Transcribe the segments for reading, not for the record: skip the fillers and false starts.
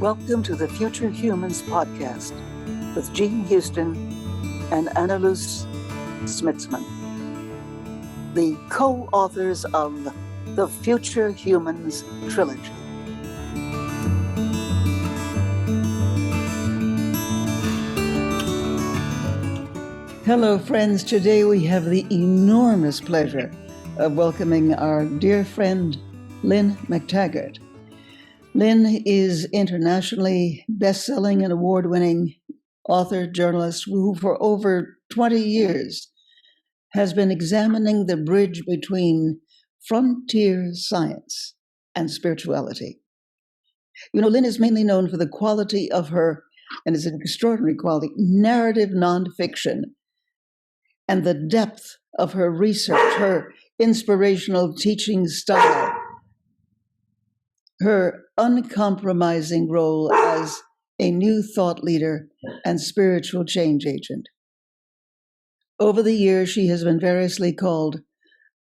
Welcome to the Future Humans podcast with Jean Houston and Anneloes Smitsman, the co-authors of the Future Humans Trilogy. Hello, friends. Today we have the enormous pleasure of welcoming our dear friend, Lynne McTaggart. Lynne is internationally best-selling and award-winning author, journalist who for over 20 years has been examining the bridge between frontier science and spirituality. You know, Lynne is mainly known for the quality of her, and it's an extraordinary quality, narrative nonfiction, and the depth of her research, her inspirational teaching style, her uncompromising role as a new thought leader and spiritual change agent. Over the years, she has been variously called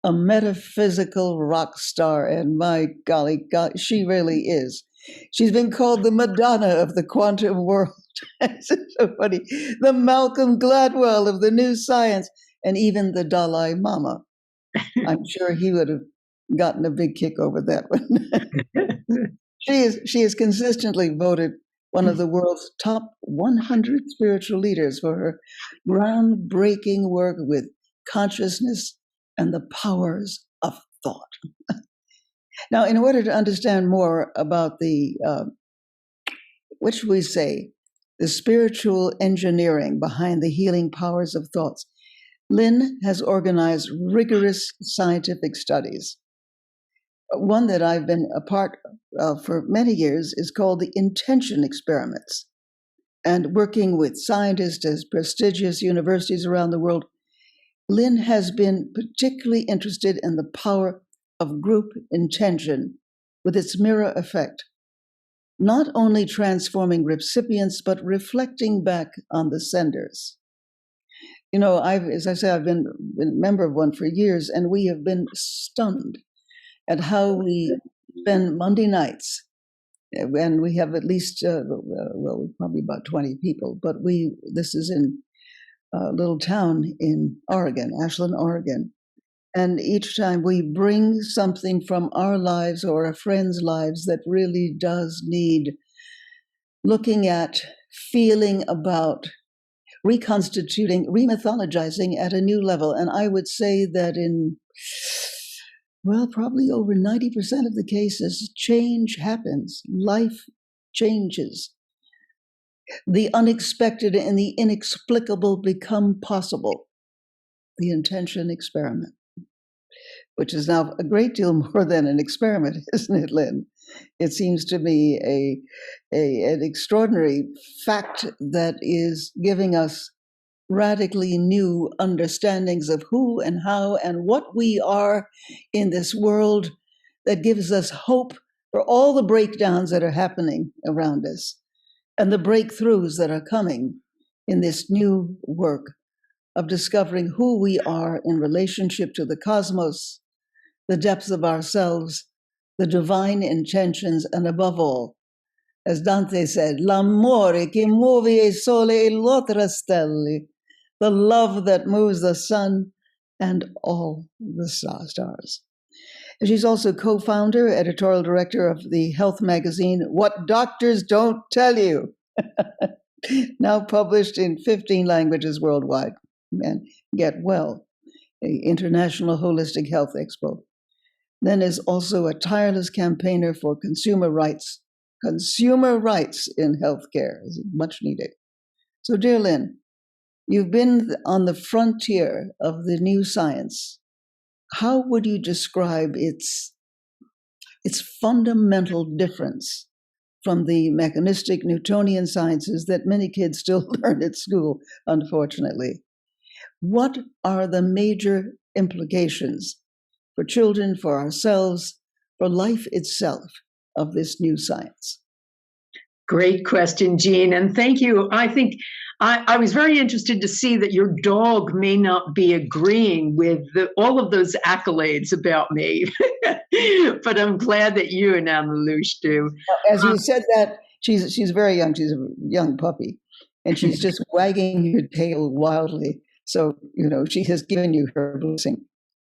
a metaphysical rock star, and my golly, God, she really is. She's been called the Madonna of the quantum world. It's so funny. The Malcolm Gladwell of the new science, and even the Dalai Lama. I'm sure he would have gotten a big kick over that one. She is consistently voted one of the world's top 100 spiritual leaders for her groundbreaking work with consciousness and the powers of thought. Now, in order to understand more about the, what should we say, the spiritual engineering behind the healing powers of thoughts, Lynne has organized rigorous scientific studies. One that I've been a part of for many years is called the intention experiments. And working with scientists at prestigious universities around the world, Lynne has been particularly interested in the power of group intention with its mirror effect, not only transforming recipients, but reflecting back on the senders. You know, as I say, I've been a member of one for years, and we have been stunned at how we spend Monday nights, and we have at least, probably about 20 people, but this is in a little town in Oregon, Ashland, Oregon, and each time we bring something from our lives or a friend's lives that really does need looking at, feeling about, reconstituting, remythologizing at a new level. And I would say that in, probably over 90% of the cases, change happens. Life changes. The unexpected and the inexplicable become possible. The intention experiment, which is now a great deal more than an experiment, isn't it, Lynne? It seems to me an extraordinary fact that is giving us radically new understandings of who and how and what we are in this world, that gives us hope for all the breakdowns that are happening around us and the breakthroughs that are coming in this new work of discovering who we are in relationship to the cosmos, the depths of ourselves, the divine intentions, and above all, as Dante said, l'amore che muove il sole e l'altre stelle, the love that moves the sun and all the stars. And she's also co-founder, editorial director of the health magazine, What Doctors Don't Tell You, now published in 15 languages worldwide. And Get Well, an international holistic health expo. Then is also a tireless campaigner for consumer rights in healthcare is much needed. So, dear Lynne, you've been on the frontier of the new science. How would you describe its fundamental difference from the mechanistic Newtonian sciences that many kids still learn at school, unfortunately? What are the major implications for children, for ourselves, for life itself of this new science? Great question, Jean, and thank you. I think I was very interested to see that your dog may not be agreeing with all of those accolades about me, but I'm glad that you and Anneloes do. As you said that, she's very young. She's a young puppy, and she's just wagging her tail wildly. So, she has given you her blessing.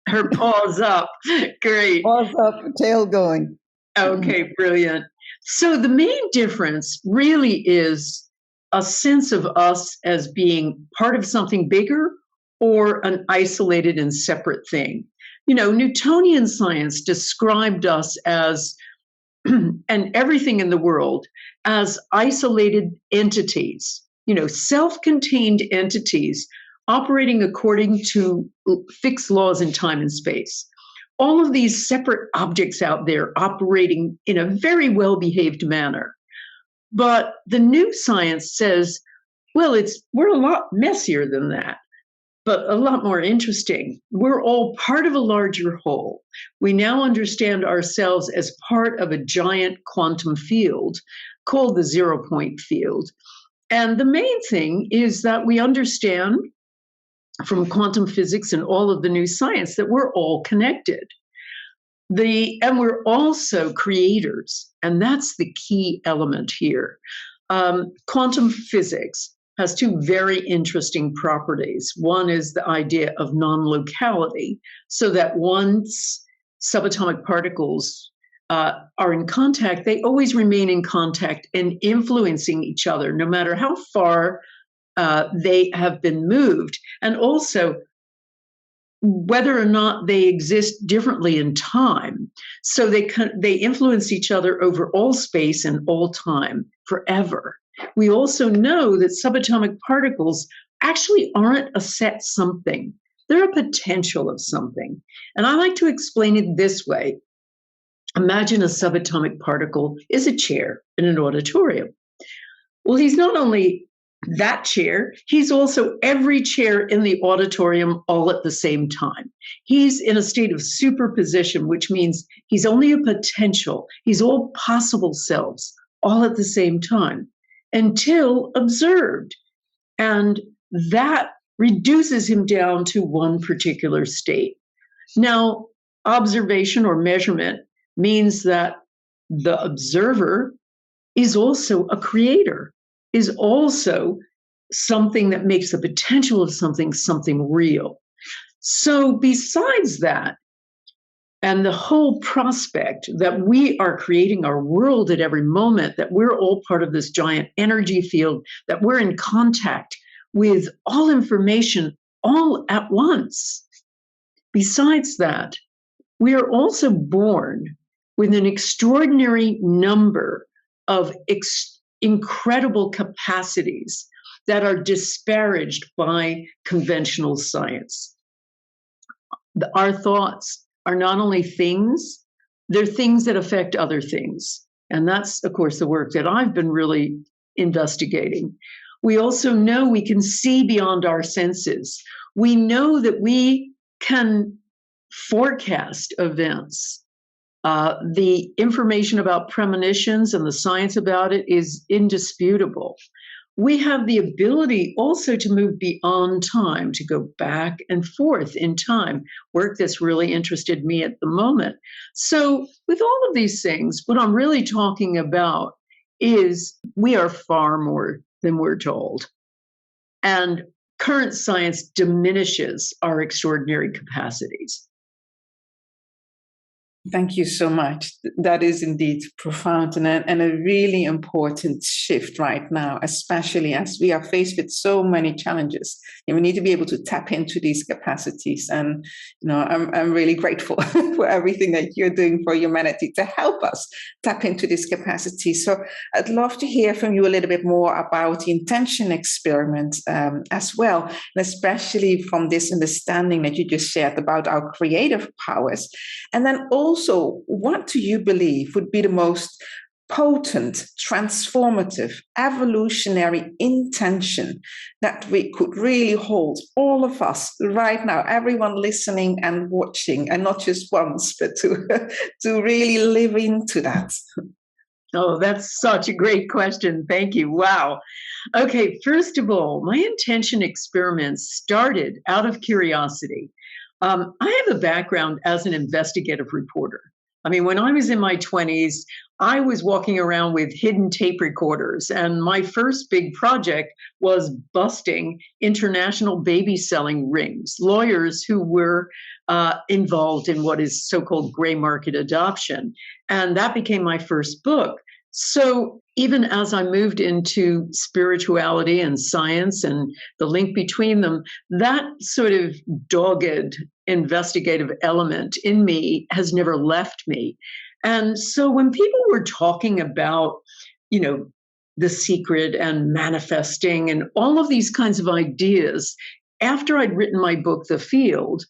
Her paws up. Great. Paws up, tail going. Okay, brilliant. So the main difference really is a sense of us as being part of something bigger or an isolated and separate thing. Newtonian science described us as, and everything in the world, as isolated entities, self-contained entities operating according to fixed laws in time and space. All of these separate objects out there operating in a very well-behaved manner. But the new science says, well, we're a lot messier than that, but a lot more interesting. We're all part of a larger whole. We now understand ourselves as part of a giant quantum field called the zero-point field. And the main thing is that we understand from quantum physics and all of the new science that we're all connected. And we're also creators, and that's the key element here. Quantum physics has two very interesting properties. One is the idea of non-locality, so that once subatomic particles are in contact, they always remain in contact and influencing each other, no matter how far they have been moved. And also, whether or not they exist differently in time. So they influence each other over all space and all time forever. We also know that subatomic particles actually aren't a set something. They're a potential of something. And I like to explain it this way. Imagine a subatomic particle is a chair in an auditorium. Well, he's not only that chair, he's also every chair in the auditorium all at the same time. He's in a state of superposition, which means he's only a potential. He's all possible selves all at the same time until observed. And that reduces him down to one particular state. Now, observation or measurement means that the observer is also a creator, is also something that makes the potential of something real. So besides that, and the whole prospect that we are creating our world at every moment, that we're all part of this giant energy field, that we're in contact with all information all at once. Besides that, we are also born with an extraordinary number of incredible capacities that are disparaged by conventional science. Our thoughts are not only things, they're things that affect other things. And that's, of course, the work that I've been really investigating. We also know we can see beyond our senses. We know that we can forecast events. The information about premonitions and the science about it is indisputable. We have the ability also to move beyond time, to go back and forth in time, work that's really interested me at the moment. So with all of these things, what I'm really talking about is we are far more than we're told. And current science diminishes our extraordinary capacities. Thank you so much. That is indeed profound and a really important shift right now, especially as we are faced with so many challenges. And we need to be able to tap into these capacities. And I'm really grateful for everything that you're doing for humanity to help us tap into this capacity. So I'd love to hear from you a little bit more about the intention experiment as well, and especially from this understanding that you just shared about our creative powers. And then also, what do you believe would be the most potent, transformative, evolutionary intention that we could really hold, all of us right now, everyone listening and watching, and not just once, but to really live into that? Oh, that's such a great question. Thank you. Wow. Okay, first of all, my intention experiments started out of curiosity. I have a background as an investigative reporter. I mean, when I was in my 20s, I was walking around with hidden tape recorders, and my first big project was busting international baby selling rings, lawyers who were involved in what is so-called gray market adoption. And that became my first book. So even as I moved into spirituality and science and the link between them, that sort of dogged investigative element in me has never left me. And so when people were talking about, The Secret and manifesting and all of these kinds of ideas, after I'd written my book, The Field,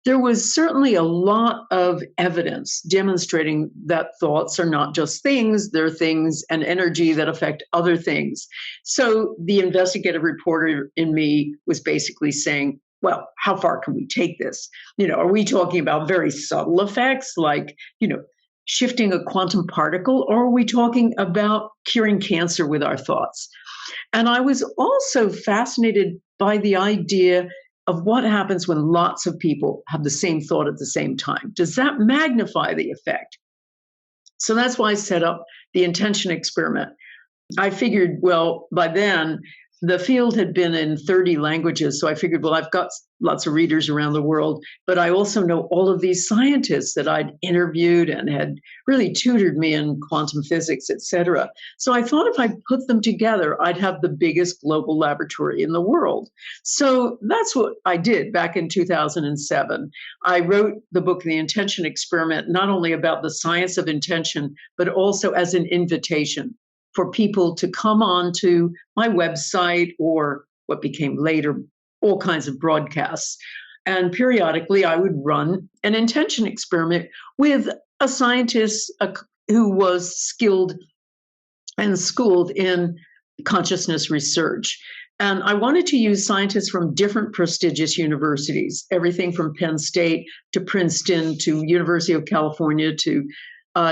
there was certainly a lot of evidence demonstrating that thoughts are not just things, they're things and energy that affect other things. So the investigative reporter in me was basically saying, well, how far can we take this? Are we talking about very subtle effects like, shifting a quantum particle, or are we talking about curing cancer with our thoughts? And I was also fascinated by the idea of what happens when lots of people have the same thought at the same time. Does that magnify the effect? So that's why I set up the intention experiment. I figured, well, by then, the field had been in 30 languages. So I figured, well, I've got lots of readers around the world, but I also know all of these scientists that I'd interviewed and had really tutored me in quantum physics, et cetera. So I thought if I put them together, I'd have the biggest global laboratory in the world. So that's what I did back in 2007. I wrote the book, The Intention Experiment, not only about the science of intention, but also as an invitation for people to come on to my website or what became later all kinds of broadcasts. And periodically I would run an intention experiment with a scientist who was skilled and schooled in consciousness research. And I wanted to use scientists from different prestigious universities, everything from Penn State to Princeton to University of California to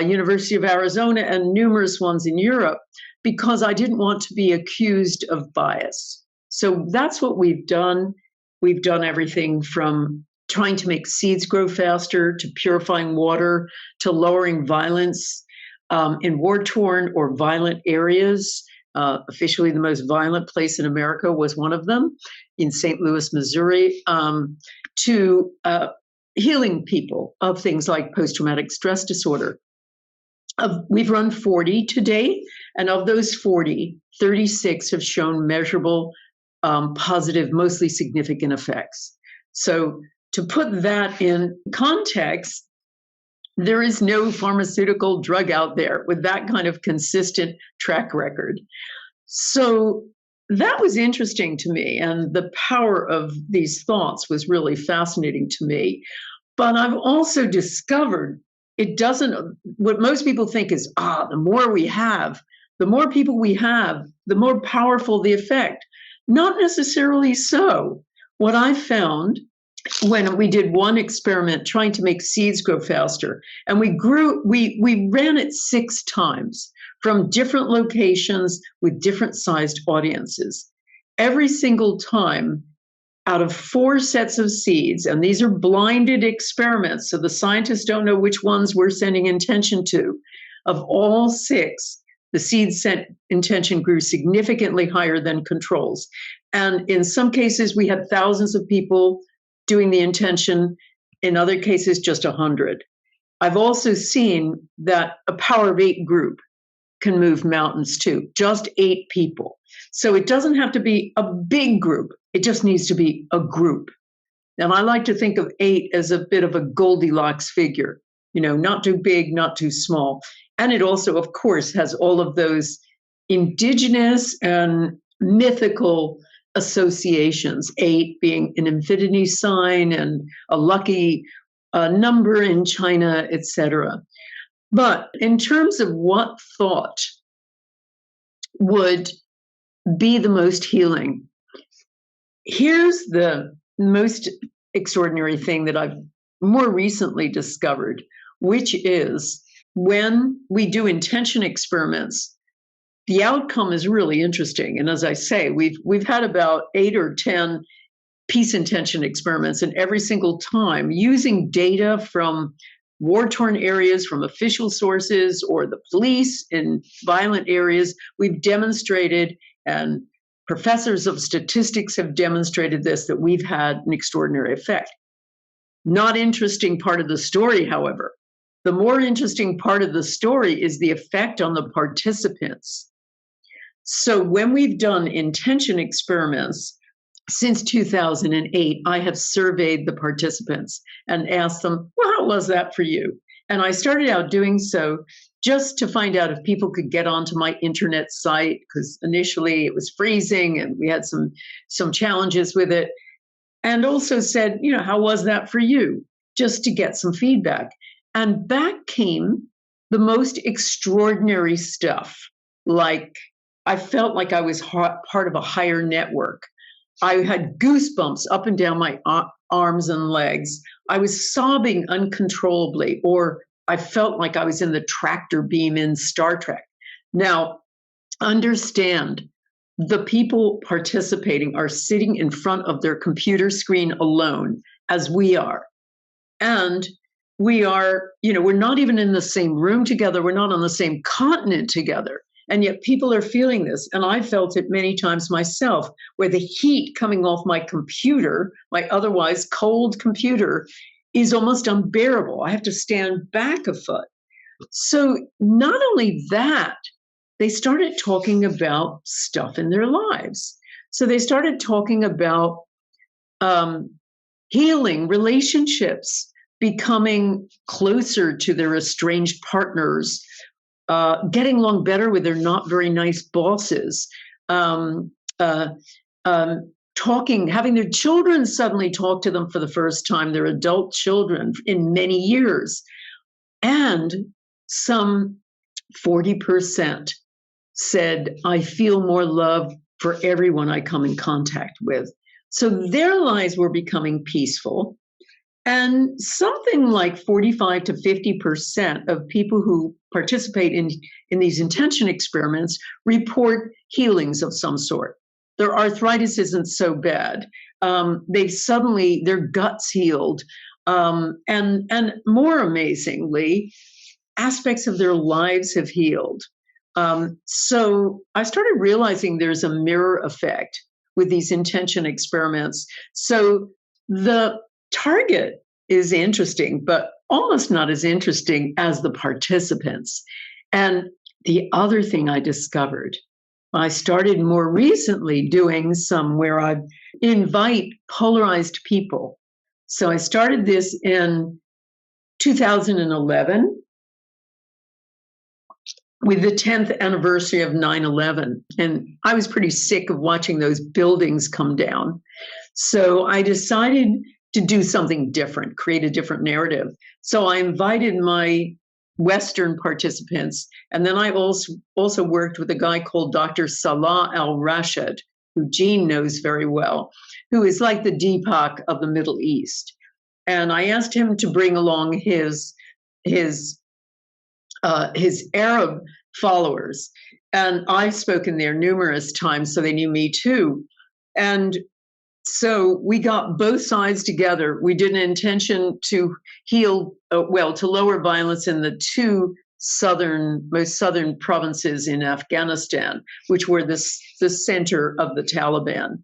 University of Arizona and numerous ones in Europe, because I didn't want to be accused of bias. So that's what we've done. We've done everything from trying to make seeds grow faster, to purifying water, to lowering violence in war-torn or violent areas. Officially, the most violent place in America was one of them, in St. Louis, Missouri, to healing people of things like post-traumatic stress disorder. We've run 40 to date, and of those 40, 36 have shown measurable, positive, mostly significant effects. So to put that in context, there is no pharmaceutical drug out there with that kind of consistent track record. So that was interesting to me, and the power of these thoughts was really fascinating to me. But I've also discovered it doesn't, what most people think is, the more we have, the more people we have, the more powerful the effect. Not necessarily so. What I found when we did one experiment trying to make seeds grow faster, and we ran it 6 times from different locations with different sized audiences. Every single time, out of 4 sets of seeds, and these are blinded experiments, so the scientists don't know which ones we're sending intention to, of all 6, the seed sent intention grew significantly higher than controls. And in some cases, we had thousands of people doing the intention. In other cases, just 100. I've also seen that a power of 8 group can move mountains too, just 8 people. So it doesn't have to be a big group. It just needs to be a group. And I like to think of 8 as a bit of a Goldilocks figure, not too big, not too small. And it also, of course, has all of those indigenous and mythical associations, 8 being an infinity sign and a lucky number in China, etc. But in terms of what thought would be the most healing, here's the most extraordinary thing that I've more recently discovered, which is when we do intention experiments, the outcome is really interesting. And as I say, we've had about 8 or 10 peace intention experiments, and every single time using data from war-torn areas from official sources or the police in violent areas. We've demonstrated, and professors of statistics have demonstrated this, that we've had an extraordinary effect. Not interesting part of the story, however. The more interesting part of the story is the effect on the participants. So when we've done intention experiments since 2008, I have surveyed the participants and asked them, well, how was that for you? And I started out doing so just to find out if people could get onto my internet site, because initially it was freezing and we had some challenges with it. And also said, how was that for you? Just to get some feedback. And back came the most extraordinary stuff. Like, I felt like I was part of a higher network. I had goosebumps up and down my arms and legs. I was sobbing uncontrollably, or I felt like I was in the tractor beam in Star Trek. Now, understand, the people participating are sitting in front of their computer screen alone, as we are. And we are, we're not even in the same room together. We're not on the same continent together. And yet people are feeling this. And I felt it many times myself, where the heat coming off my computer, my otherwise cold computer, is almost unbearable. I have to stand back a foot. So not only that, they started talking about stuff in their lives. So they started talking about healing relationships, becoming closer to their estranged partners, getting along better with their not very nice bosses, having their children suddenly talk to them for the first time, their adult children in many years. And some 40% said, I feel more love for everyone I come in contact with. So their lives were becoming peaceful. And something like 45 to 50% of people who participate in these intention experiments report healings of some sort. Their arthritis isn't so bad. Their guts healed. And more amazingly, aspects of their lives have healed. So I started realizing there's a mirror effect with these intention experiments. So the target is interesting, but almost not as interesting as the participants. And the other thing I discovered, I started more recently doing some where I invite polarized people. So I started this in 2011 with the 10th anniversary of 9/11. And I was pretty sick of watching those buildings come down. So I decided to do something different, create a different narrative. So I invited my Western participants, and then I also worked with a guy called Dr. Salah al-Rashid, who Jean knows very well, who is like the Deepak of the Middle East. And I asked him to bring along his Arab followers. And I've spoken there numerous times, so they knew me too. And so we got both sides together. We did an intention to heal, to lower violence in the two most southern provinces in Afghanistan, which were the center of the Taliban.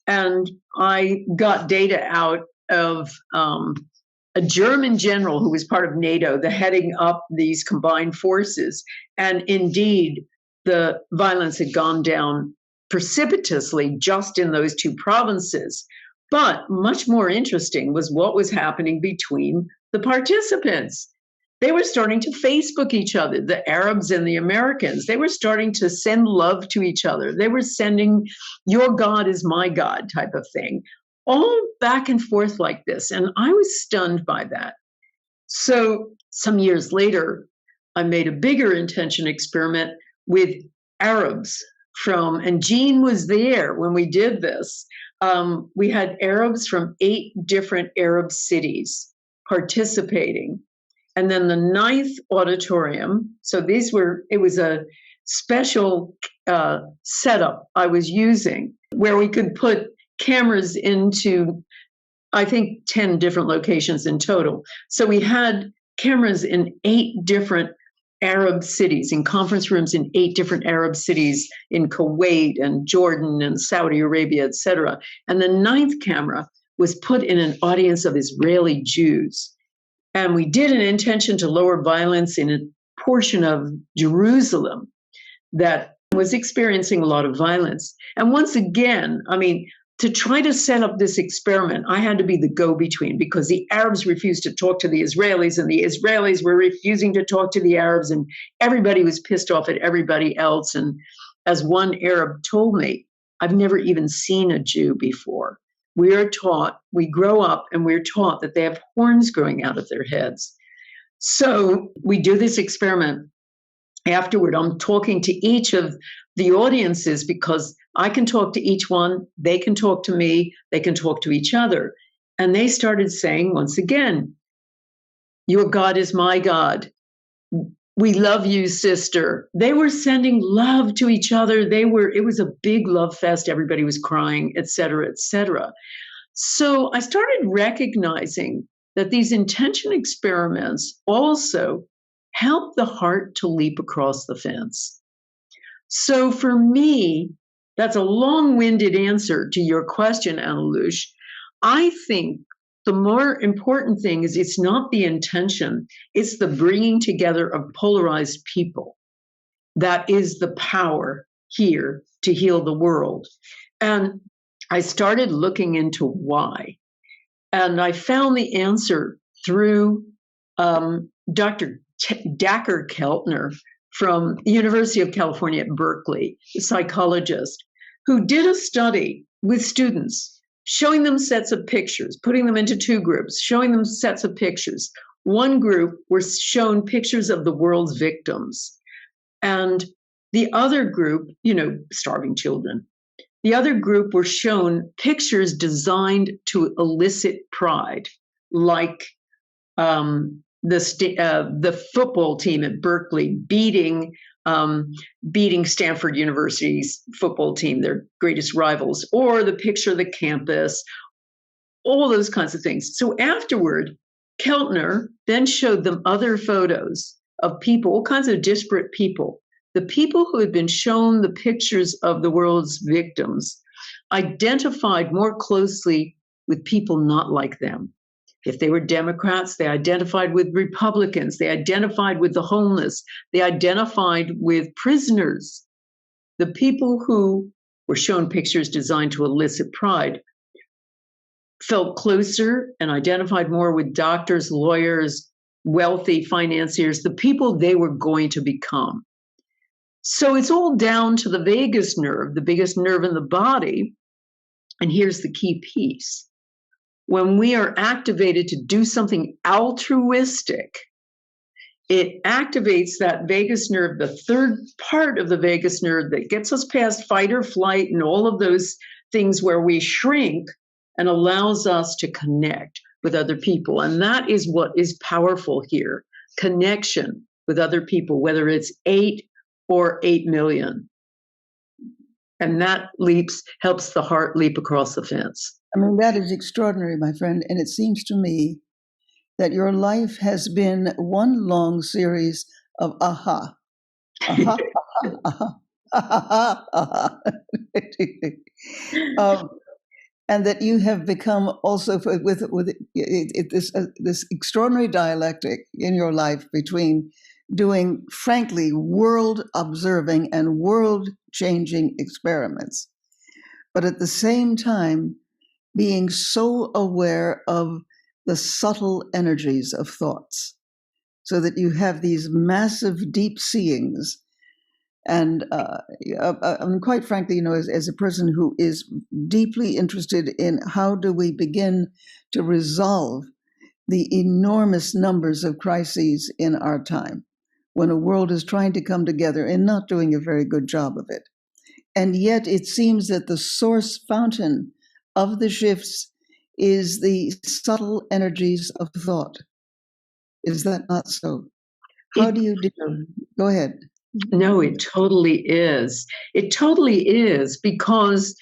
And I got data out of a German general who was part of NATO, the heading up these combined forces. And indeed, the violence had gone down precipitously just in those two provinces. But much more interesting was what was happening between the participants. They were starting to Facebook each other, the Arabs and the Americans. They were starting to send love to each other. They were sending, your God is my God type of thing, all back and forth like this. And I was stunned by that. So some years later, I made a bigger intention experiment with Arabs and Jean was there when we did this. We had Arabs from 8 different Arab cities participating. And then the 9th auditorium, so it was a special setup I was using where we could put cameras into, I think, 10 different locations in total. So we had cameras in 8 different Arab cities, in conference rooms in 8 different Arab cities, in Kuwait and Jordan and Saudi Arabia, etc. And the 9th camera was put in an audience of Israeli Jews. And we did an intention to lower violence in a portion of Jerusalem that was experiencing a lot of violence. And once again, I mean, to try to set up this experiment, I had to be the go-between, because the Arabs refused to talk to the Israelis and the Israelis were refusing to talk to the Arabs, and everybody was pissed off at everybody else. And as one Arab told me, I've never even seen a Jew before. We are taught, we grow up and we're taught that they have horns growing out of their heads. So we do this experiment. Afterward, I'm talking to each of the audiences, because I can talk to each one, they can talk to me, they can talk to each other. And they started saying, once again, your God is my God. We love you, sister. They were sending love to each other. It was a big love fest. Everybody was crying, et cetera, et cetera. So I started recognizing that these intention experiments also help the heart to leap across the fence. So for me, that's a long-winded answer to your question, Anneloes. I think the more important thing is it's not the intention, it's the bringing together of polarized people. That is the power here to heal the world. And I started looking into why. And I found the answer through Dr. Dacher Keltner from the University of California at Berkeley, a psychologist, who did a study with students, showing them sets of pictures, putting them into 2 groups, showing them sets of pictures. One group were shown pictures of the world's victims, and the other group, starving children. The other group were shown pictures designed to elicit pride, like the football team at Berkeley beating Stanford University's football team, their greatest rivals, or the picture of the campus, all those kinds of things. So afterward, Keltner then showed them other photos of people, all kinds of disparate people. The people who had been shown the pictures of the world's victims identified more closely with people not like them. If they were Democrats, they identified with Republicans. They identified with the homeless. They identified with prisoners. The people who were shown pictures designed to elicit pride felt closer and identified more with doctors, lawyers, wealthy financiers, the people they were going to become. So it's all down to the vagus nerve, the biggest nerve in the body. And here's the key piece. When we are activated to do something altruistic, it activates that vagus nerve, the third part of the vagus nerve that gets us past fight or flight and all of those things where we shrink, and allows us to connect with other people. And that is what is powerful here, connection with other people, whether it's 8 or 8 million. And that helps the heart leap across the fence. I mean, that is extraordinary, my friend. And it seems to me that your life has been one long series of aha, aha, aha, aha, aha, aha. And that you have become also with this extraordinary dialectic in your life between doing, frankly, world-observing and world-changing experiments, but at the same time being so aware of the subtle energies of thoughts, so that you have these massive deep seeings. And quite frankly, as a person who is deeply interested in how do we begin to resolve the enormous numbers of crises in our time, when a world is trying to come together and not doing a very good job of it. And yet it seems that the source fountain of the shifts is the subtle energies of thought. Is that not so? How do you deal? Go ahead. No, it totally is. It totally is, because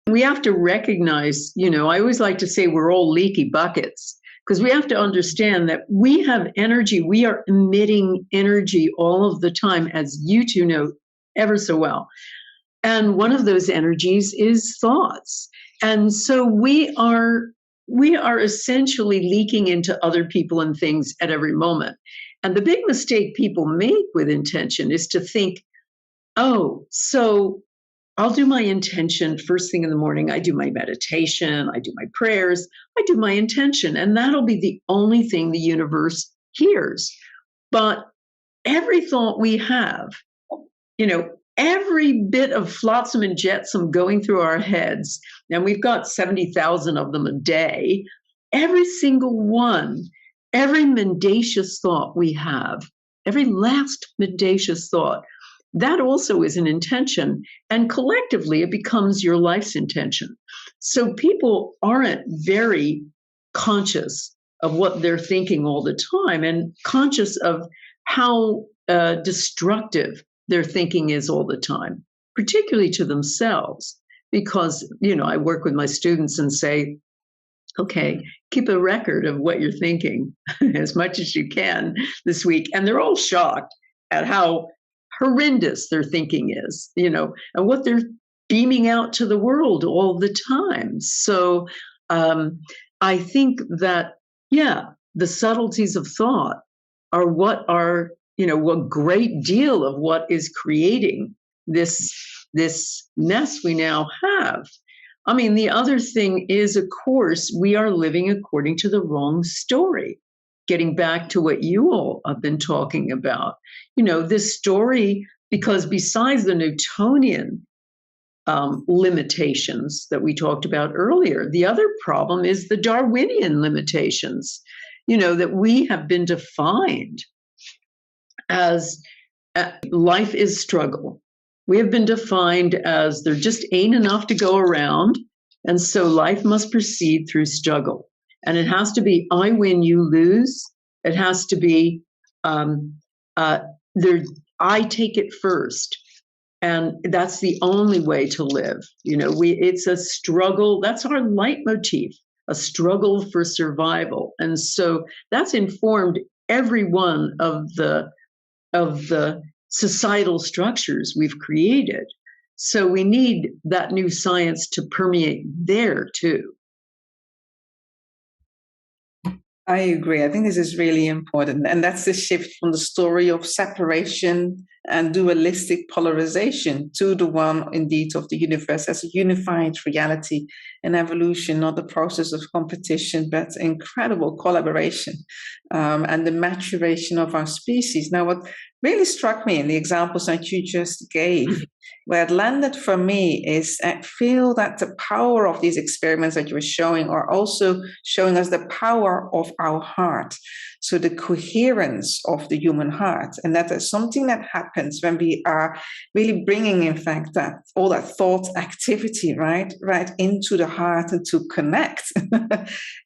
we have to recognize, I always like to say we're all leaky buckets. because we have to understand that we have energy. We are emitting energy all of the time, as you two know ever so well. And one of those energies is thoughts. And so we are essentially leaking into other people and things at every moment. And the big mistake people make with intention is to think, oh, so I'll do my intention first thing in the morning. I do my meditation, I do my prayers, I do my intention, and that'll be the only thing the universe hears. But every thought we have, every bit of flotsam and jetsam going through our heads, and we've got 70,000 of them a day, every single one, every mendacious thought we have, every last mendacious thought, that also is an intention. And collectively, it becomes your life's intention. So people aren't very conscious of what they're thinking all the time and conscious of how destructive their thinking is all the time, particularly to themselves. Because, I work with my students and say, okay, keep a record of what you're thinking as much as you can this week. And they're all shocked at how horrendous their thinking is, and what they're beaming out to the world all the time. So I think that, the subtleties of thought are a great deal of what is creating this mess we now have. I mean, the other thing is, of course, we are living according to the wrong story. Getting back to what you all have been talking about, this story, because besides the Newtonian limitations that we talked about earlier, the other problem is the Darwinian limitations, that we have been defined as life is struggle. We have been defined as there just ain't enough to go around, and so life must proceed through struggle. And it has to be I win, you lose. It has to be I take it first. And that's the only way to live. It's a struggle. That's our leitmotif, a struggle for survival. And so that's informed every one of the societal structures we've created. So we need that new science to permeate there too. I agree. I think this is really important. And that's the shift from the story of separation and dualistic polarization to the one indeed of the universe as a unified reality and evolution, not the process of competition, but incredible collaboration and the maturation of our species. Now, what really struck me in the examples that you just gave, where it landed for me is I feel that the power of these experiments that you were showing are also showing us the power of our heart. So the coherence of the human heart, and that is something that happens when we are really bringing, in fact, that all that thought activity right into the heart and to connect.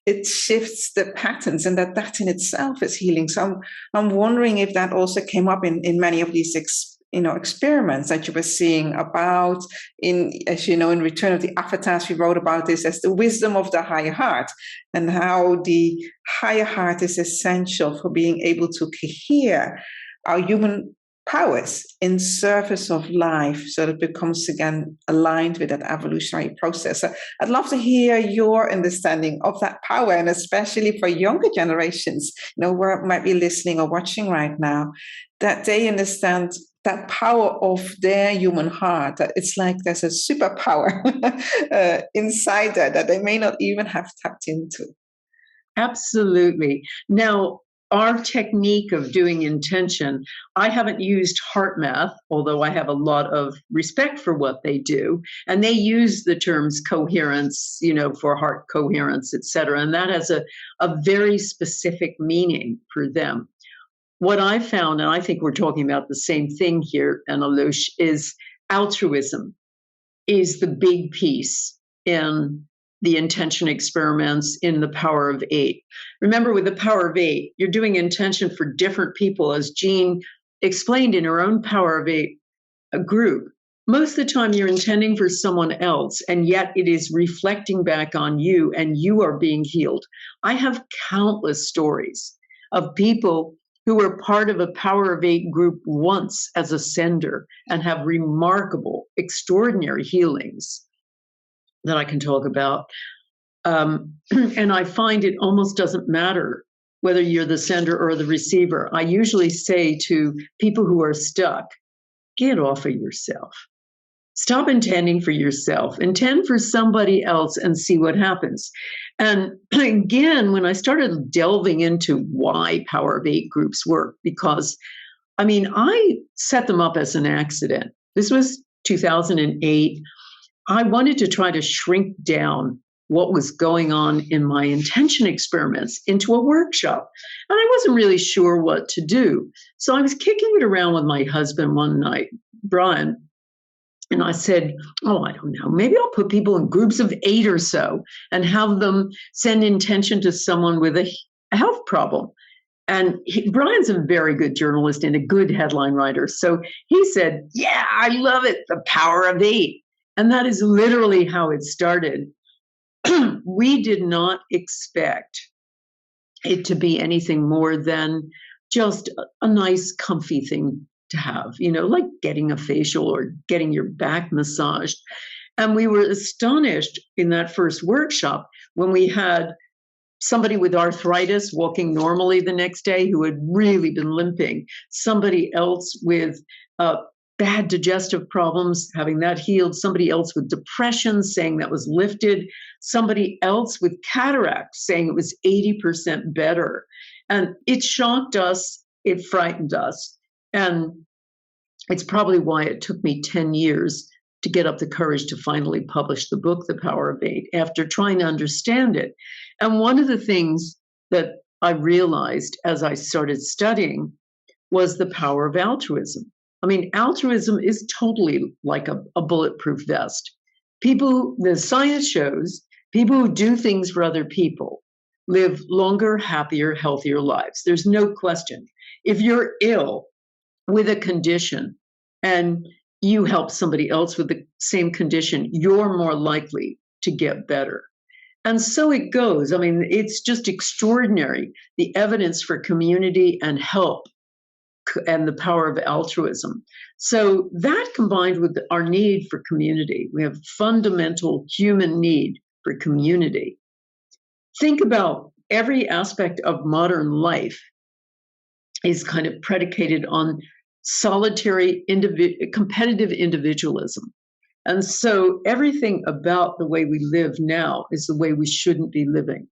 It shifts the patterns, and that in itself is healing. So I'm wondering if that also came up in many of these experiments that you were seeing about in Return of the Avatars, we wrote about this as the wisdom of the higher heart, and how the higher heart is essential for being able to cohere our human powers in service of life, so that it becomes again aligned with that evolutionary process. So I'd love to hear your understanding of that power, and especially for younger generations, who might be listening or watching right now, that they understand that power of their human heart, that it's like there's a superpower inside that they may not even have tapped into. Absolutely. Now, our technique of doing intention, I haven't used heart math, although I have a lot of respect for what they do. And they use the terms coherence, for heart coherence, et cetera. And that has a very specific meaning for them. What I found, and I think we're talking about the same thing here, Anneloes, is altruism is the big piece in the intention experiments in the Power of 8. Remember, with the Power of 8, you're doing intention for different people, as Jean explained in her own Power of 8 group. most of the time you're intending for someone else, and yet it is reflecting back on you and you are being healed. I have countless stories of people who were part of a Power of Eight group once as a sender and have remarkable, extraordinary healings that I can talk about. And I find it almost doesn't matter whether you're the sender or the receiver. I usually say to people who are stuck, get off of yourself. Stop intending for yourself. Intend for somebody else and see what happens. And again, when I started delving into why Power of Eight groups work, because, I mean, I set them up as an accident. This was 2008. I wanted to try to shrink down what was going on in my intention experiments into a workshop. And I wasn't really sure what to do. So I was kicking it around with my husband one night, Brian, and I said, oh, I don't know, maybe I'll put people in groups of 8 or so and have them send intention to someone with a health problem. And Brian's a very good journalist and a good headline writer. So he said, yeah, I love it, the Power of 8. And that is literally how it started. We did not expect it to be anything more than just a nice, comfy thing to have, you know, like getting a facial or getting your back massaged. And we were astonished in that first workshop when we had somebody with arthritis walking normally the next day who had really been limping, somebody else with bad digestive problems, having that healed, somebody else with depression saying that was lifted, somebody else with cataract saying it was 80% better. And it shocked us, it frightened us. And it's probably why it took me 10 years to get up the courage to finally publish the book, The Power of Eight, after trying to understand it. And one of the things that I realized as I started studying was the power of altruism. I mean, altruism is totally like a bulletproof vest. People, the science shows, people who do things for other people live longer, happier, healthier lives. There's no question. If you're ill with a condition and you help somebody else with the same condition, you're more likely to get better. And so it goes. I mean, it's just extraordinary, the evidence for community and help and the power of altruism. So that combined with our need for community, we have fundamental human need for community. Think about every aspect of modern life is kind of predicated on solitary, competitive individualism. And so everything about the way we live now is the way we shouldn't be living.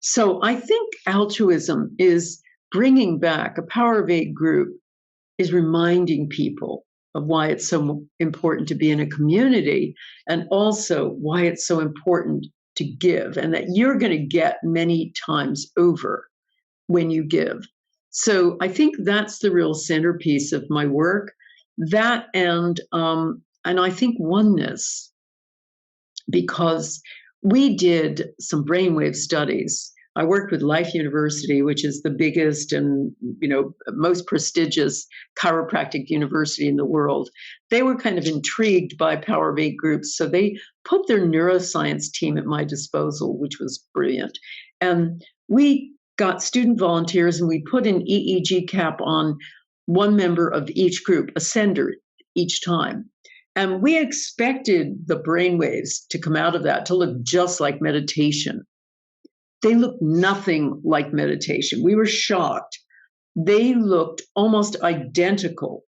So I think altruism is bringing back, a Power of Eight group is reminding people of why it's so important to be in a community, and also why it's so important to give, and that you're going to get many times over when you give. So I think that's the real centerpiece of my work. That and I think oneness, because we did some brainwave studies. I worked with Life University, which is the biggest and most prestigious chiropractic university in the world. They were kind of intrigued by Power of Eight groups, so they put their neuroscience team at my disposal, which was brilliant. And we got student volunteers, and we put an EEG cap on one member of each group, a sender each time. And we expected the brainwaves to come out of that to look just like meditation. They looked nothing like meditation. We were shocked. They looked almost identical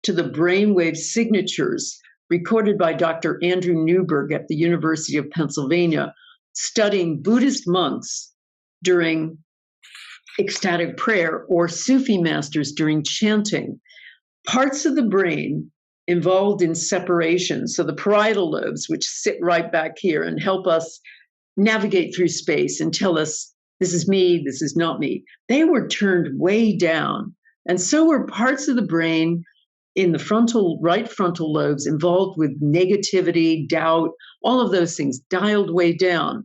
to the brainwave signatures recorded by Dr. Andrew Newberg at the University of Pennsylvania, studying Buddhist monks during ecstatic prayer or Sufi masters during chanting. Parts of the brain involved in separation, so the parietal lobes, which sit right back here and help us navigate through space and tell us, this is me, this is not me, they were turned way down. And so were parts of the brain in the right frontal lobes involved with negativity, doubt, all of those things dialed way down,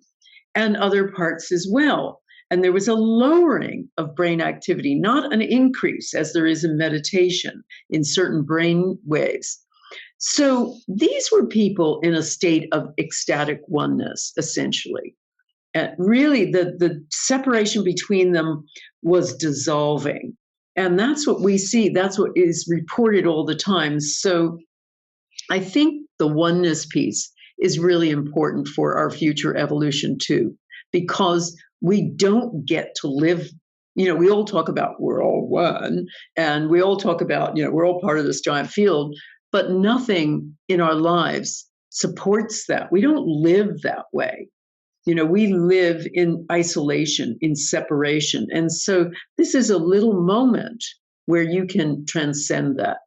and other parts as well. And there was a lowering of brain activity, not an increase as there is in meditation in certain brain waves. So these were people in a state of ecstatic oneness, essentially. And really, the separation between them was dissolving. And that's what we see. That's what is reported all the time. So I think the oneness piece is really important for our future evolution, too, because we don't get to live. We all talk about we're all one, and we all talk about, we're all part of this giant field, but nothing in our lives supports that. We don't live that way. We live in isolation, in separation. And so this is a little moment where you can transcend that.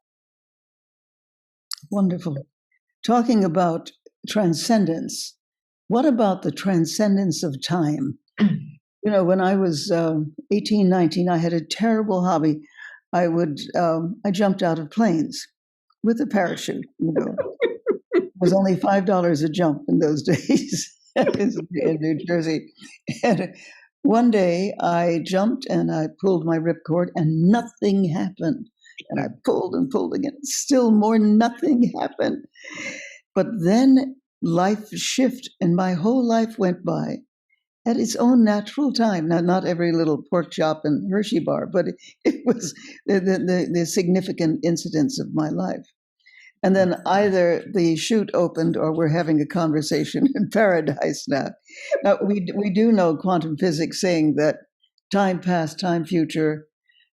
Wonderful. Talking about transcendence, what about the transcendence of time? When I was 18, 19, I had a terrible hobby. I jumped out of planes with a parachute. It was only $5 a jump in those days. In New Jersey. And one day I jumped and I pulled my ripcord and nothing happened. And I pulled and pulled again. Still more, nothing happened. But then life shifted and my whole life went by at its own natural time. Now, not every little pork chop and Hershey bar, but it was the significant incidents of my life. And then either the chute opened or we're having a conversation in paradise now. Now, we do know quantum physics saying that time past, time future,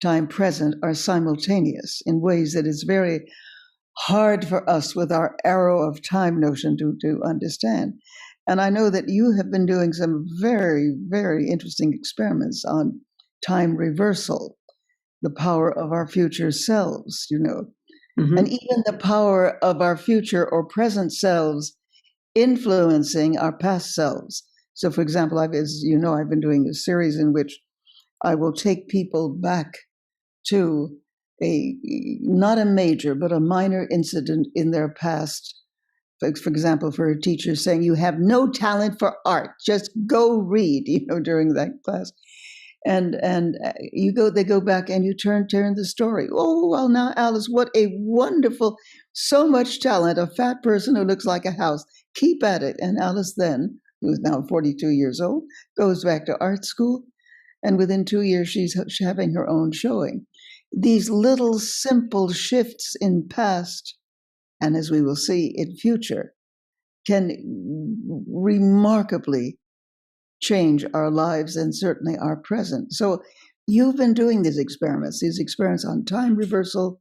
time present are simultaneous in ways that is very hard for us with our arrow of time notion to understand. And I know that you have been doing some very, very interesting experiments on time reversal, the power of our future selves, Mm-hmm. and even the power of our future or present selves influencing our past selves. So, for example, as you know, I've been doing a series in which I will take people back to not a major, but a minor incident in their past. For example, for a teacher saying, you have no talent for art, just go read, during that class. And they go back and you turn the story. Oh, well, now, Alice, what a wonderful, so much talent, a fat person who looks like a house. Keep at it. And Alice then, who is now 42 years old, goes back to art school. And within 2 years, she's having her own showing. These little simple shifts in past, and as we will see in future, can remarkably change our lives and certainly our present. So you've been doing these experiments on time reversal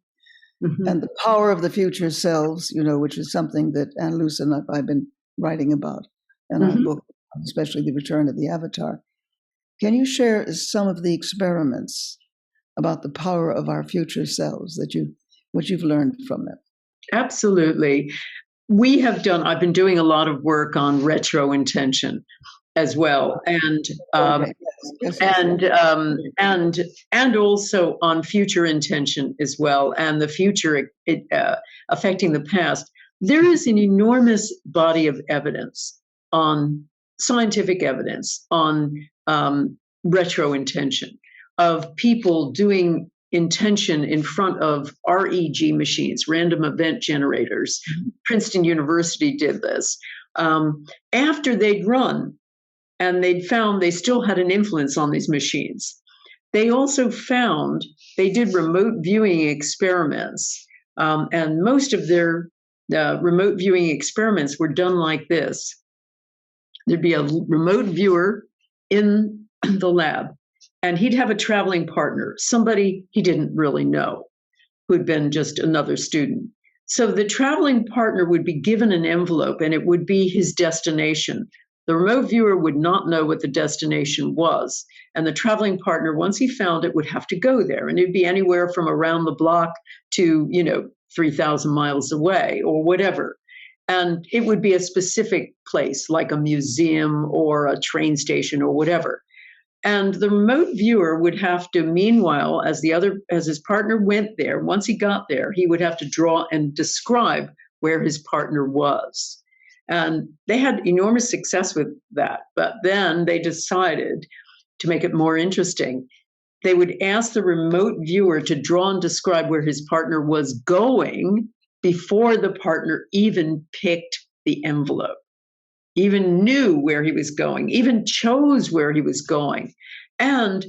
Mm-hmm. and the power of the future selves, which is something that Anneloes and I've been writing about in our book, especially The Return of the Avatar. Can you share some of the experiments about the power of our future selves what you've learned from them? Absolutely. I've been doing a lot of work on retro intention as well, and also on future intention as well, and the future affecting the past. There is an enormous body of evidence, on scientific evidence, on retro intention, of people doing intention in front of REG machines, random event generators. Mm-hmm. Princeton University did this. After they'd run, and they'd found they still had an influence on these machines. They also found they did remote viewing experiments, and most of their remote viewing experiments were done like this. There'd be a remote viewer in the lab, and he'd have a traveling partner, somebody he didn't really know, who'd been just another student. So the traveling partner would be given an envelope, and it would be his destination. The remote viewer would not know what the destination was. And the traveling partner, once he found it, would have to go there. And it'd be anywhere from around the block to, 3,000 miles away or whatever. And it would be a specific place, like a museum or a train station or whatever. And the remote viewer would have to, meanwhile, as his partner went there, once he got there, he would have to draw and describe where his partner was. And they had enormous success with that. But then they decided to make it more interesting. They would ask the remote viewer to draw and describe where his partner was going, before the partner even picked the envelope, even knew where he was going, even chose where he was going. And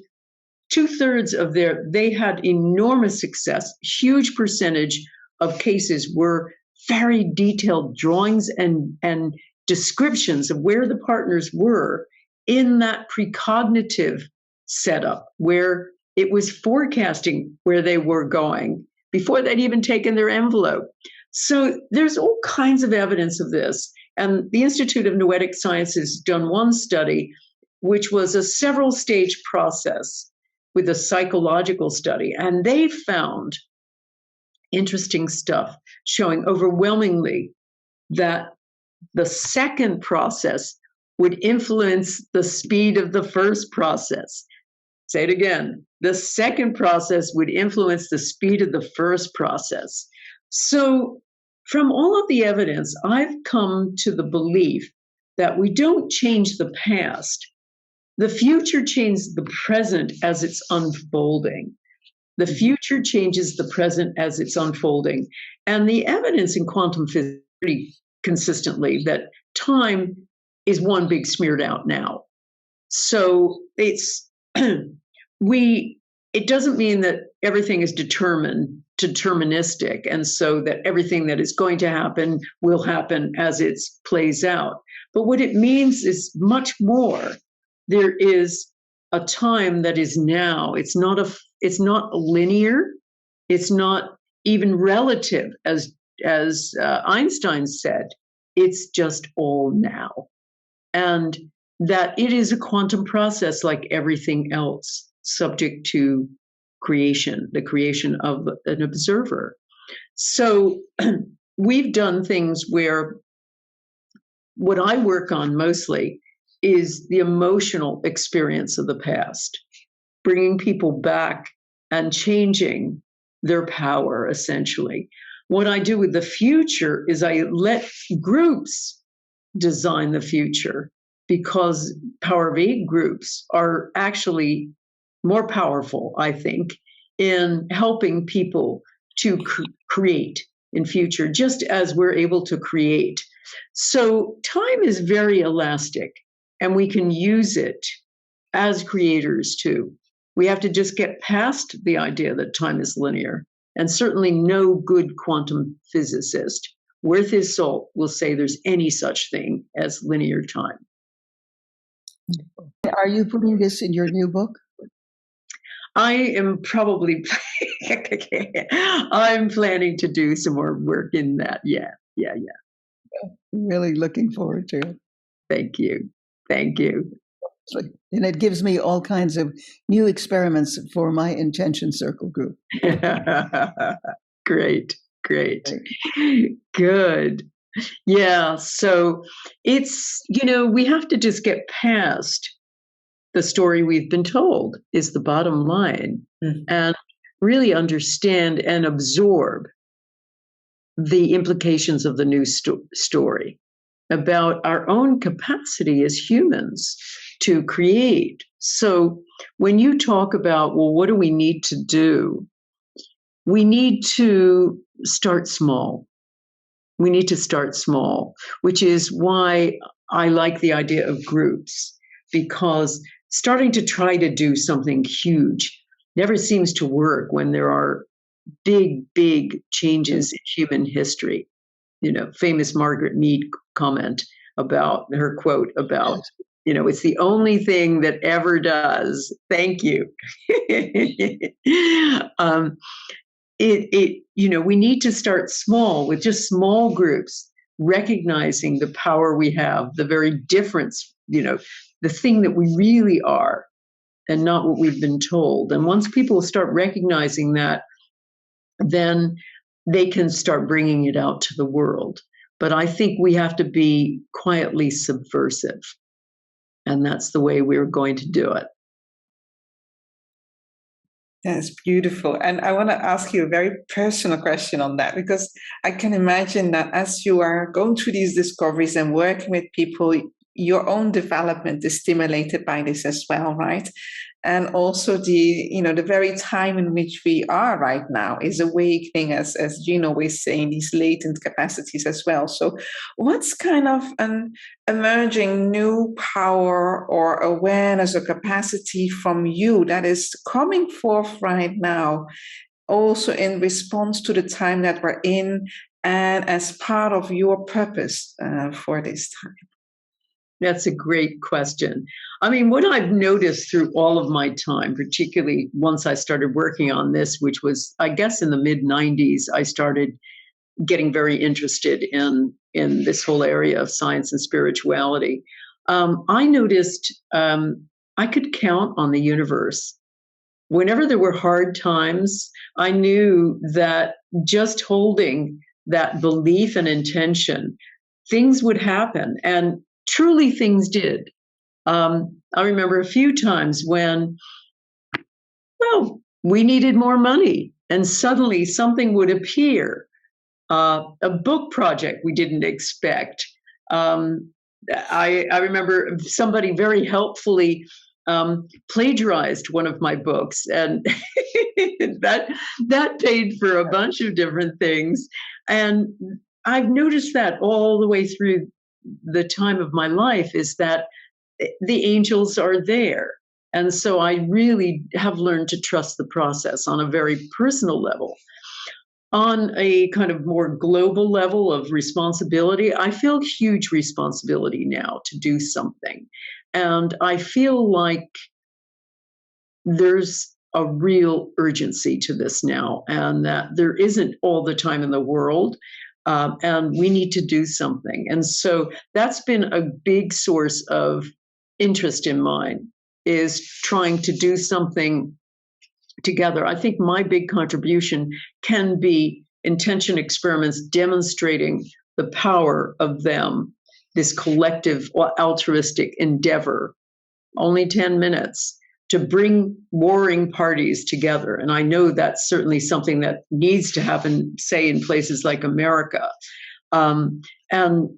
2/3 of they had enormous success. Huge percentage of cases were very detailed drawings and descriptions of where the partners were in that precognitive setup, where it was forecasting where they were going before they'd even taken their envelope. So there's all kinds of evidence of this. And the Institute of Noetic Science has done one study, which was a several stage process with a psychological study. And they found interesting stuff showing overwhelmingly that the second process would influence the speed of the first process. Say it again. The second process would influence the speed of the first process. So from all of the evidence, I've come to the belief that we don't change the past. The future changes the present as it's unfolding. The future changes the present as it's unfolding. And the evidence in quantum physics pretty consistently that time is one big smeared out now. So it's it doesn't mean that everything is deterministic, and so that everything that is going to happen will happen as it plays out. But what it means is much more. There is a time that is now. It's not linear. It's not even relative, as Einstein said. It's just all now, and that it is a quantum process like everything else, subject to creation, the creation of an observer. So we've done things where what I work on mostly is the emotional experience of the past, bringing people back and changing their power, essentially. What I do with the future is I let groups design the future, because Power of 8 groups are actually more powerful, I think, in helping people to create in future, just as we're able to create. So time is very elastic, and we can use it as creators too. We have to just get past the idea that time is linear, and certainly no good quantum physicist worth his salt will say there's any such thing as linear time. Are you putting this in your new book? I am probably, I'm planning to do some more work in that. Yeah. Really looking forward to it. Thank you. And it gives me all kinds of new experiments for my intention circle group. Great. Good. Yeah. So it's, we have to just get past the story we've been told is the bottom line, and really understand and absorb the implications of the new story about our own capacity as humans to create. So when you talk about, well, what do we need to do? We need to start small. We need to start small, which is why I like the idea of groups, because starting to try to do something huge never seems to work when there are big changes in human history. Famous Margaret Mead comment about her quote about, it's the only thing that ever does. Thank you. We need to start small with just small groups, recognizing the power we have, the very difference, the thing that we really are and not what we've been told. And once people start recognizing that, then they can start bringing it out to the world. But I think we have to be quietly subversive. And that's the way we're going to do it. That's beautiful. And I want to ask you a very personal question on that, because I can imagine that as you are going through these discoveries and working with people, your own development is stimulated by this as well, right? And also the very time in which we are right now is awakening, as Jean always saying, these latent capacities as well. So what's kind of an emerging new power or awareness or capacity from you that is coming forth right now, also in response to the time that we're in and as part of your purpose for this time? That's a great question. I mean, what I've noticed through all of my time, particularly once I started working on this, which was, I guess, in the mid-90s, I started getting very interested in this whole area of science and spirituality. I noticed I could count on the universe. Whenever there were hard times, I knew that just holding that belief and intention, things would happen. And truly things did. I remember a few times when, well, we needed more money and suddenly something would appear, a book project we didn't expect. I remember somebody very helpfully plagiarized one of my books, and that paid for a bunch of different things. And I've noticed that all the way through the time of my life, is that the angels are there. And so I really have learned to trust the process on a very personal level. On a kind of more global level of responsibility, I feel huge responsibility now to do something. And I feel like there's a real urgency to this now, and that there isn't all the time in the world. And we need to do something. And so that's been a big source of interest in mine, is trying to do something together. I think my big contribution can be intention experiments demonstrating the power of them, this collective altruistic endeavor, only 10 minutes, to bring warring parties together. And I know that's certainly something that needs to happen, say, in places like America. And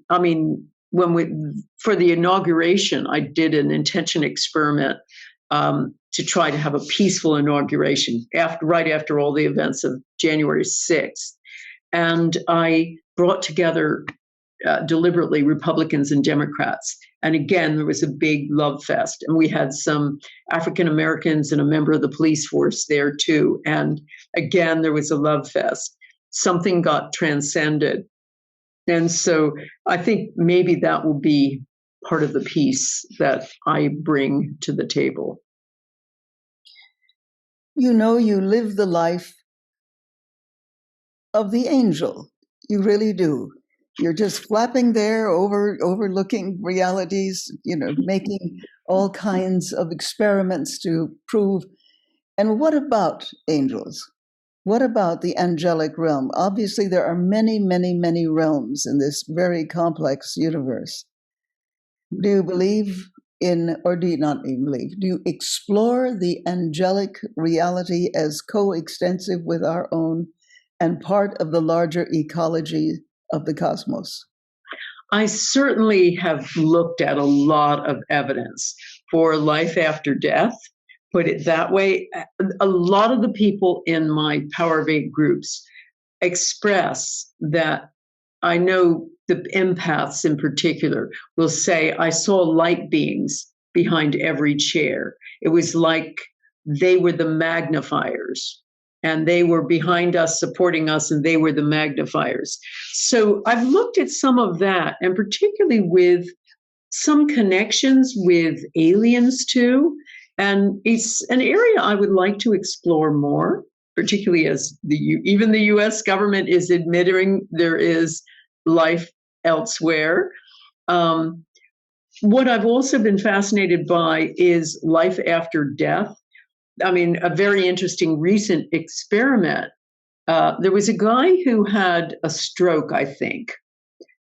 I mean, for the inauguration, I did an intention experiment to try to have a peaceful inauguration right after all the events of January 6th. And I brought together deliberately Republicans and Democrats. And again, there was a big love fest. And we had some African Americans and a member of the police force there too. And again, there was a love fest. Something got transcended. And so I think maybe that will be part of the piece that I bring to the table. You know, you live the life of the angel. You really do. You're just flapping there overlooking realities, making all kinds of experiments to prove. And what about angels? What about the angelic realm? Obviously, there are many, many, many realms in this very complex universe. Do you believe in, or do you not even believe? Do you explore the angelic reality as coextensive with our own and part of the larger ecology of the cosmos? I certainly have looked at a lot of evidence for life after death, put it that way. A lot of the people in my Power of Eight groups express that. I know the empaths in particular will say, I saw light beings behind every chair. It was like they were the magnifiers, and they were behind us, supporting us, and they were the magnifiers. So I've looked at some of that, and particularly with some connections with aliens too. And it's an area I would like to explore more, particularly as even the US government is admitting there is life elsewhere. What I've also been fascinated by is life after death. I mean, a very interesting recent experiment. There was a guy who had a stroke, I think,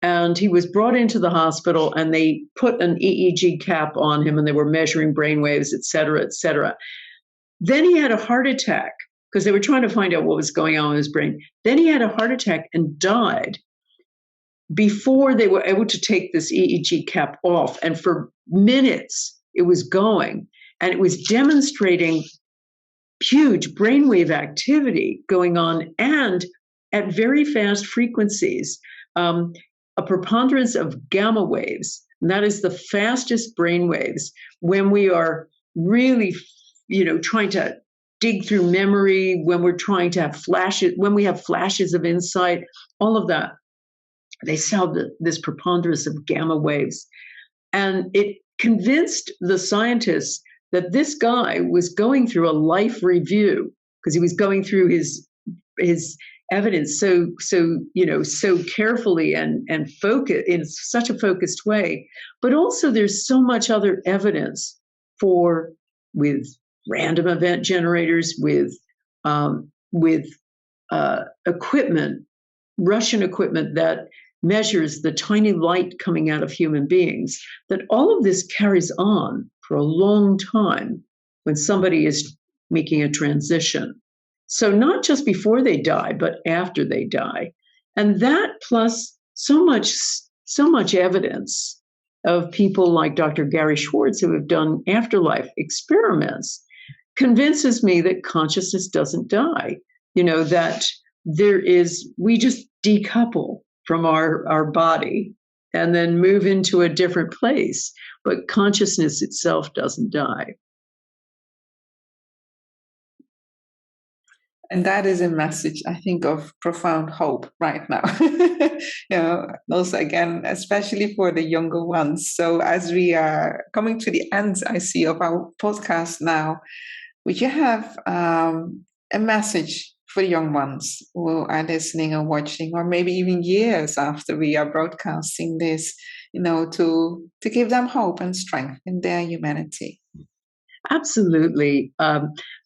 and he was brought into the hospital, and they put an EEG cap on him, and they were measuring brain waves, et cetera, et cetera. Then he had a heart attack because they were trying to find out what was going on in his brain. Then he had a heart attack and died before they were able to take this EEG cap off. And for minutes, it was going. and it was demonstrating huge brainwave activity going on and at very fast frequencies, a preponderance of gamma waves. And that is the fastest brain waves when we are really, trying to dig through memory, when we're trying to have flashes, when we have flashes of insight, all of that. They saw this preponderance of gamma waves. And it convinced the scientists that this guy was going through a life review because he was going through his evidence so carefully and focus in such a focused way. But also there's so much other evidence with random event generators, with equipment, Russian equipment that measures the tiny light coming out of human beings, that all of this carries on for a long time when somebody is making a transition. So not just before they die, but after they die. And that plus so much evidence of people like Dr. Gary Schwartz who have done afterlife experiments convinces me that consciousness doesn't die. That we just decouple from our body and then move into a different place. But consciousness itself doesn't die. And that is a message, I think, of profound hope right now. Also, again, especially for the younger ones. So as we are coming to the end, I see, of our podcast now, would you have a message for the young ones who are listening or watching, or maybe even years after we are broadcasting this, to give them hope and strength in their humanity? Absolutely.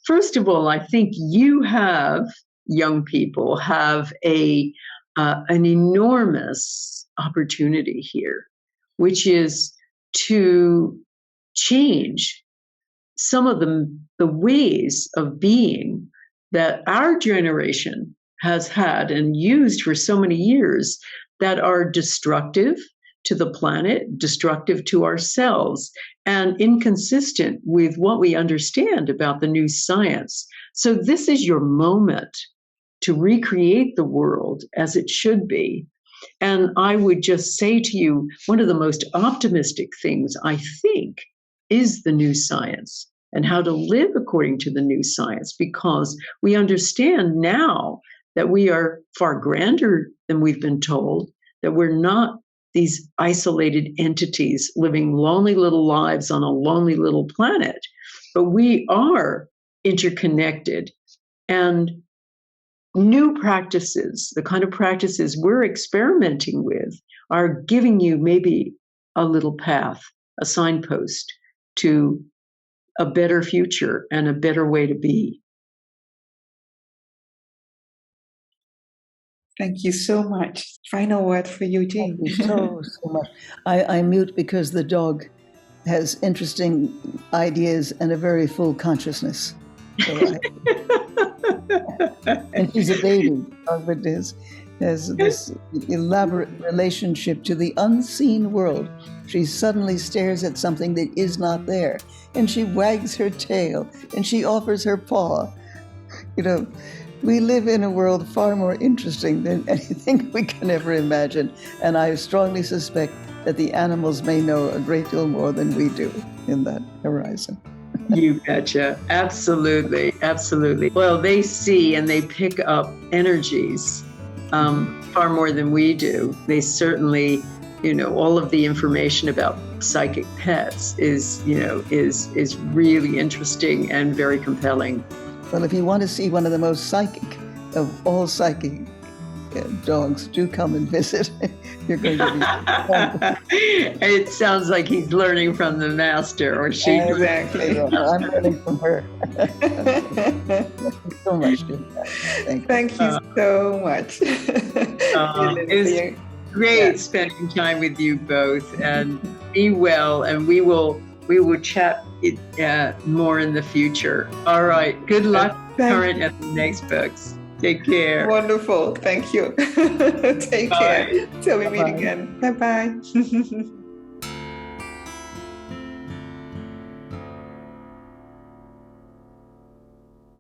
First of all, I think young people have an enormous opportunity here, which is to change some of the ways of being that our generation has had and used for so many years that are destructive to the planet, destructive to ourselves, and inconsistent with what we understand about the new science. So this is your moment to recreate the world as it should be. And I would just say to you, one of the most optimistic things, I think, is the new science and how to live according to the new science, because we understand now that we are far grander than we've been told, that we're not these isolated entities living lonely little lives on a lonely little planet, but we are interconnected. And new practices, the kind of practices we're experimenting with, are giving you maybe a little path, a signpost to a better future and a better way to be. Thank you so much. Final word for you, Jean. Thank you so much. I mute because the dog has interesting ideas and a very full consciousness. And she's a baby. Dog has this elaborate relationship to the unseen world. She suddenly stares at something that is not there, and she wags her tail, and she offers her paw. We live in a world far more interesting than anything we can ever imagine, and I strongly suspect that the animals may know a great deal more than we do in that horizon. You betcha. Absolutely. Absolutely. Well, they see and they pick up energies far more than we do. They certainly, all of the information about psychic pets is really interesting and very compelling. Well, if you want to see one of the most psychic of all psychic dogs, do come and visit. You're going to be. It sounds like he's learning from the master, or she. Exactly. I'm learning from her. Thank you so much. Thank you so much. It was great spending time with you both, and be well, and we will chat more in the future. All right. Good luck, current and the next books. Take care. Wonderful. Thank you. Take care. Till we meet again. Bye-bye.